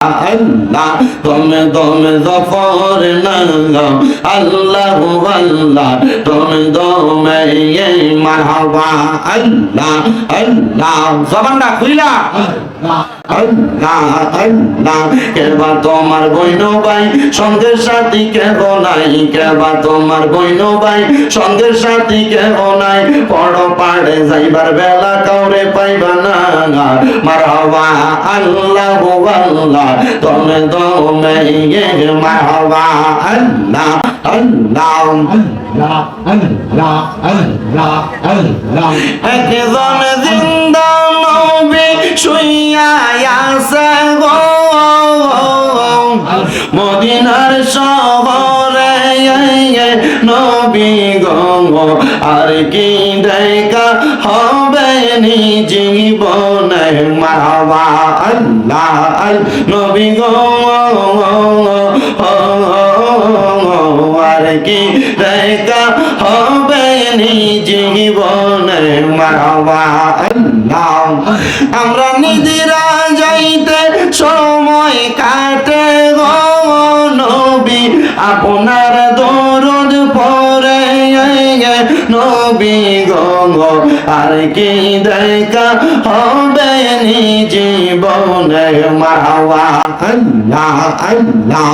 আল্লাহ তুমি তুমি জফর নাও আল্লাহ আল্লাহ তুমি তুমি মারহাবা আল্লাহ আল্লাহ জবানটা খুইলা আল্লাহ আল্লাহ কেবা তোমার বইন ভাই সঙ্গের সাথী কেহ নাই কেবা তোমার বইন ভাই সঙ্গের সাথী কেহ নাই পড়ো পাড়ে যাইবার বেলা কাউরে পাইবা না মারহাবা আল্লাহ আল্লাহ তুমি তুমি মারহাবা আল্লাহ আল্লাহ আল্লাহ আল্লাহ আল্লাহ একজন জিন্দা নবী শুইয়া আছে গো মদিনার শহরে নবী গো আর কি দেখা হবে নি জীবনে মারহাবা আল্লাহ নবী গো আর কি দেখা হবে নি জীবনে মারহাবা আল্লাহ আমরা নিদিরা যাইতে সময় কাটে গো নবী আপনার দরদ পরে নবী গো আর কি দেখা হবে নি জীবনে মারহাবা আল্লাহ আল্লাহ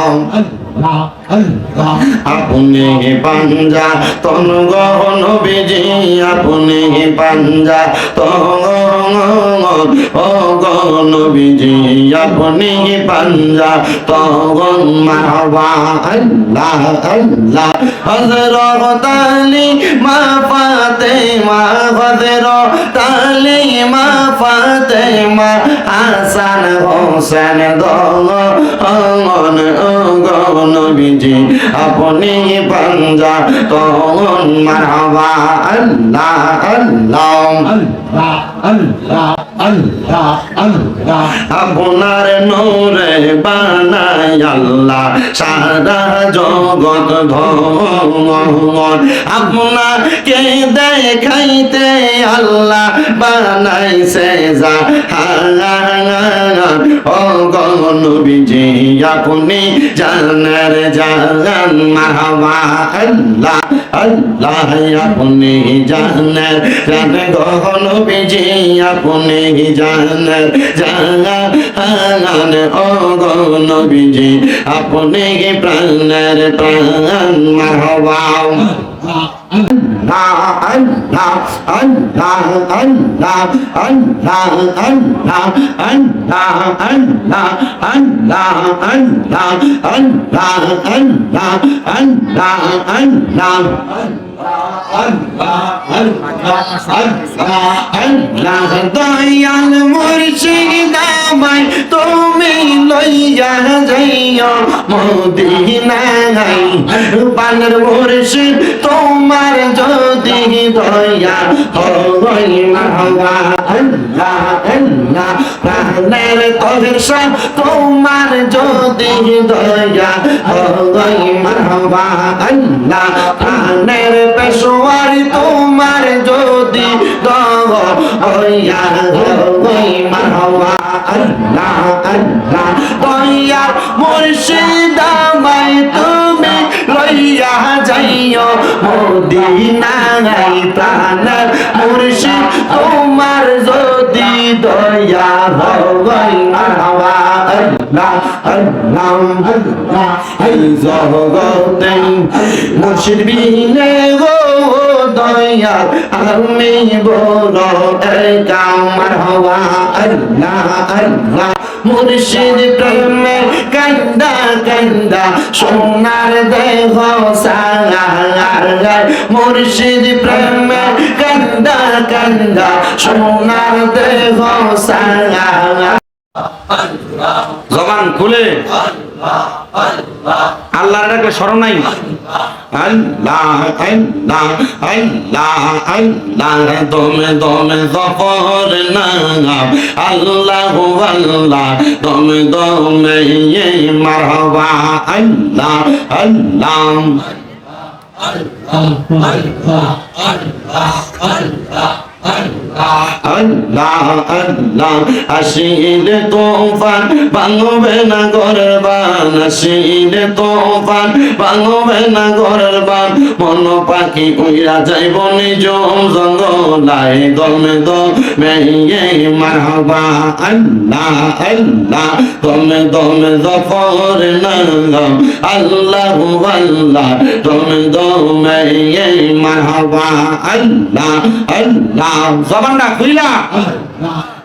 আপনি পাঞ্জা তন গহ নবীজি আপনি পাঞ্জা তন ও গহ নবীজি আপনি পাঞ্জা তন মারহাবা আল্লাহ আল্লাহ হযরত আলী মা ফাতেমা হযরত আলী মা ফাতেমা হাসান হোসেন দন ও গহ নবীজি আপনি পাঞ্জা তখন মারহাবা আল্লাহ আল্লাহ আল্লাহ আল্লাহ আল্লাহ আল্লাহ আপনার নূরে বানাই আল্লাহ সারা জগৎ ধন আপনাকে দেখাইতে আল্লাহ বানাইছে জাহান ও গো নবীজি আপনি জানের জান মারহাবা আল্লাহ আল্লাহ আপনি জানের জান গো নবীজি আপনি জানের জান ও গো নবীজি আপনি প্রাণের প্রাণ মারহাবা Allah Allah Allah Allah Allah Allah Allah Allah Allah Allah Allah Allah Allah Dayal মুর্শিদ আমায় তুমি লইয়া যাইও মদিনায় বানর মুর্শিদ তোমার যদি দয়া হয় মারহাবা আল্লাহ আল্লাহ প্রাণের তরসা তোমার যদি দয়া হয় মারহাবা আল্লাহ প্রাণের পেশোয়ার তোমার যদি দয়া হয় মারহাবা আল্লাহ আল্লাহ দয়ার মুর্শিদ আমায় তুমি লইয়া যাইও মদিনায় প্রাণের মুর্শিদ তোমার যদি দয়া হয় মারহাবা আল্লাহ আল্লাহ আল্লাহ এই জগতে মুর্শিদ বিনে গো দয়া আমি বড় একা মারহাবা আল্লাহ আল্লাহ মুর্শিদ প্রেমে কান্দা কান্দা সোনার দেহ সারা মুর্শিদ প্রেমে কান্দা কান্দা সোনার দেহ সারা জবান খুলে আল্লাহর ডাকলে স্মরণ নাই আল্লাহ আল্লাহ আল্লাহ আল্লাহ দমে দমে জফর নাও আল্লাহ আল্লাহ দমে দমে মারহাবা আল্লাহ আল্লাহ আল্লাহ আল্লাহ আল্লাহ আল্লাহ আল্লাহ আল্লাহ আসিলে তুফান ভাঙবে না ঘরের বান আসিলে তুফান ভাঙবে না ঘরের বান মন পাখি উইরা যাইব নিজম জঙ্গলায় দমে দমে মারহাবা আল্লাহ আল্লাহ দমে দমে জফর নাম আল্লাহু আল্লাহ দমে দমে মারহাবা আল্লাহ আল্লাহ জবানটা খুইলা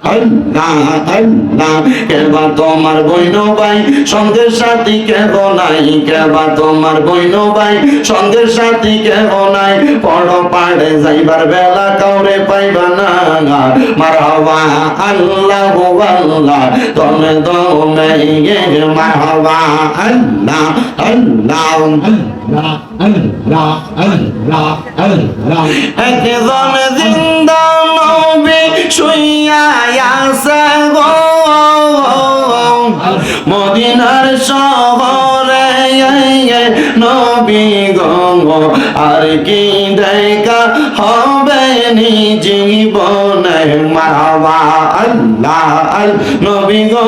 আল্লাহ আল্লাহ কেবা তোমার বইন ভাই সঙ্গের সাথী কেব নাই কেবা তোমার বইন ভাই সঙ্গের সাথী কেব নাই পড় পাড়ে যাইবার বেলা কাউরে পাইবা না মারহাবা আল্লাহ আল্লাহ তুমি দমে মারহাবা আল্লাহ আল্লাহ আল্লাহ আল্লাহ আল্লাহ একজন জিন্দা নবী শুইয়া আছে গো মদিনার শহরে নবী গো আর কি দেখা হবে নি জীবনে মারহাবা আল্লাহ আল নবী গো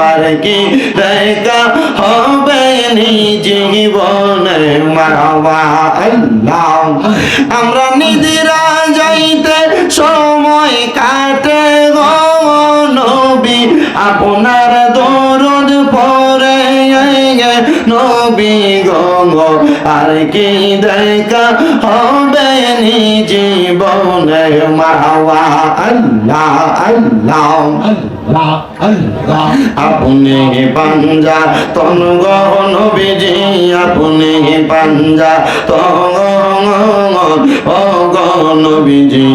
আর কি দেখা হবে নি জীবনে মারহাবা আল্লাহ আমরা নিদিরা যাইতে সময় কাটে গো নবী আপনার দরদ পরে নবী গো আর কি দেখা হবে নি জীবনে মারহাবা আল্লাহ আল্লাহ আল্লাহ আল্লাহ আপনি পাঞ্জা তন গো নবীজি আপনি পাঞ্জা তন ও গো নবীজি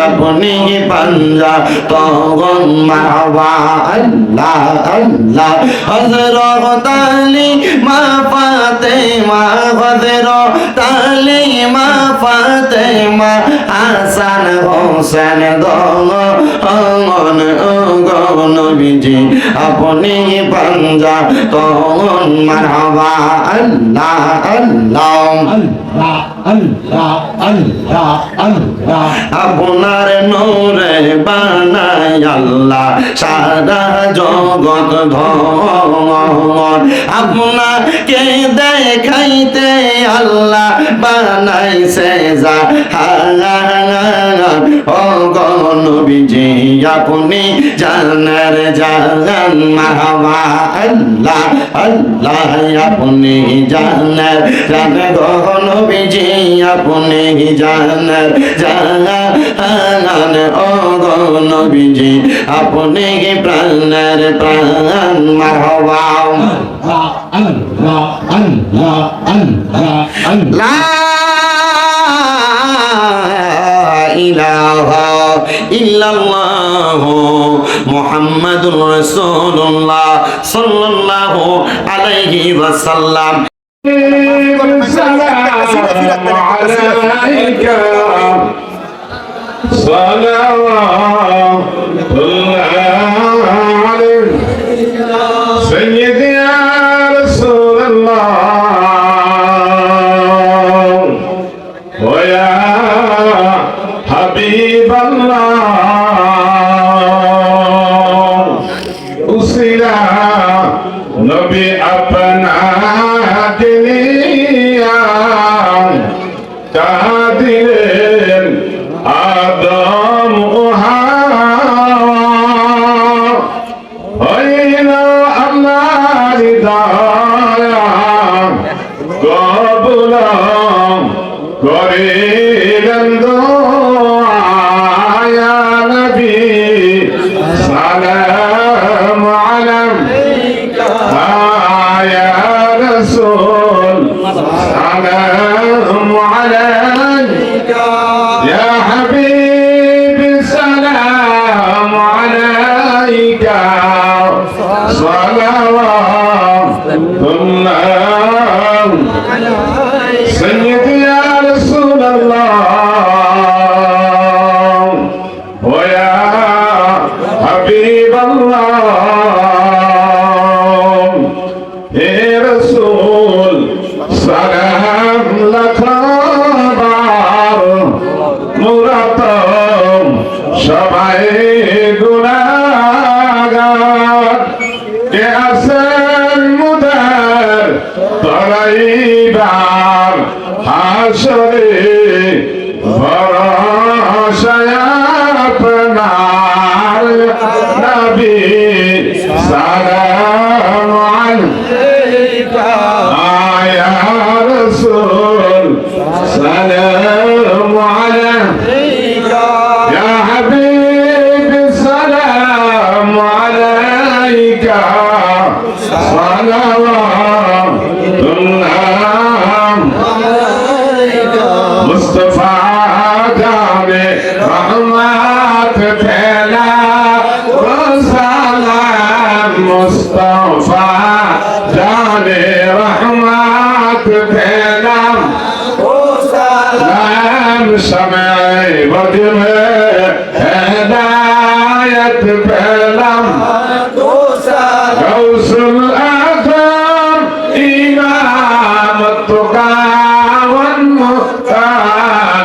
আপনি পাঞ্জা তন মারহাবা আল্লাহ আল্লাহ হযরত আলী মা ফাতেমা হযরত আলী মা ফাতেমা হাসান হোসেন দন গো নবীজি আপনি পাঞ্জা তন মারহাবা আল্লাহ আল্লাহ আল্লাহ আল্লাহ আল্লাহ আল্লাহ আপনার নূরে বানায় আল্লাহ সারা জগৎ ধন আপনাকে দেখাইতে আল্লাহ বানাইছে জাহান ও গো নবীজি আপনি জানের জান মারহাবা আল্লাহ আল্লাহ আপনি জানের জান গো নবীজি আপনি জানের জান ও গো নবীজি আপনি প্রাণের প্রাণ মারহাবা আল্লাহ আল্লাহ আল্লাহ আল্লাহ ইলাহা ইল্লাল্লাহ মুহাম্মাদুর রাসূলুল্লাহ সাল্লাল্লাহু আলাইহি ওয়াসাল্লাম সালামু আলাইকা সালাওয়াতুল্লাহ আলাইকা সাইয়্যিদি ইয়া রাসূলুল্লাহ ওয়া ইয়া হাবিবাল্লাহ উসিলা নবী আপনা দিলিয়া কাদিলেন আদম ও হাওয়া হইল আল্লাহর দয়া কবুল করিলেন দোয়া ইয়া নবী সালামু আলাইকা ইয়া রাসূল সালামু আলাইকা ইয়া হাবিবি সালামু আলাইকা সালাওয়াতুল্লাহ সাইয়্যিদি ইয়া রাসূলুল্লাহ ওয়া ইয়া হাবিবাল্লাহ হে রাসূল সালাম লাখা বার কে আছেন মুদের তরাইবার হাসরে ভরসায় আপনার নবী সালাম আলাইকা ইয়া রাসূল সালাম আলাইকা ইয়া হাবিব সালাম আলাইকা সালাওয়াতুল্লাহ মুস্তাফা জানে রহমত ফেলা সালাম মুস্তাফা জানে রহমত ফেলা সালাম समय वज में हिदायत फैलम गौसुल आज़म इमाम तुकावन मुक्ता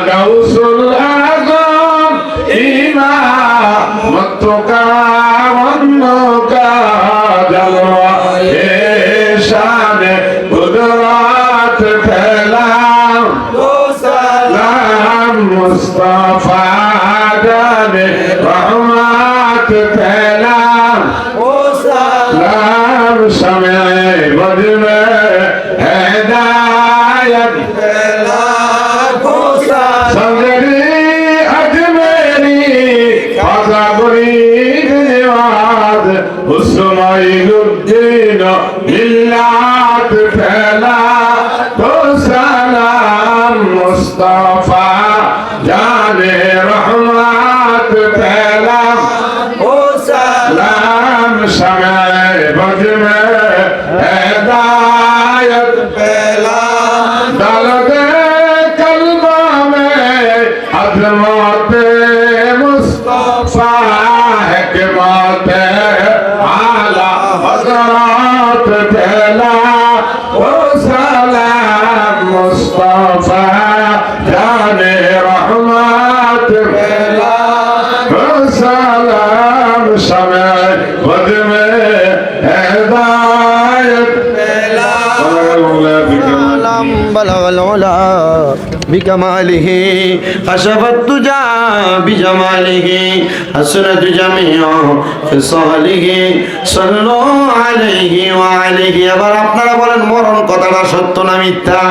गौसुल आज़म इमाम तुकावन मुक्ता जलवा शान कुदरत फैलाम मुस्तफा जाने रहमत फैलाम सलाम समय वज में हिदायत सगरी अजमेरी खाजा मुरीद निवाज हुस्माइनुद्दीन मिल्लत फैला तो सलाम मुस्तफा जाने रहमत फैला सलाम समय वज में हिदायत फैला दर्द कल्बा में अज़मत मुस्तफा हिकमत आला हज़रत फैला ओ सलाम मुस्तफा जाने रहमत फैला सलाम समय वज में हिदायत फैला بلغ العلا بكماله خشف الدجى بجماله حسنت جميع خصاله صلوا عليه وعليه এবার আপনারা বলেন মরণ কথাটা সত্য না মিথ্যা?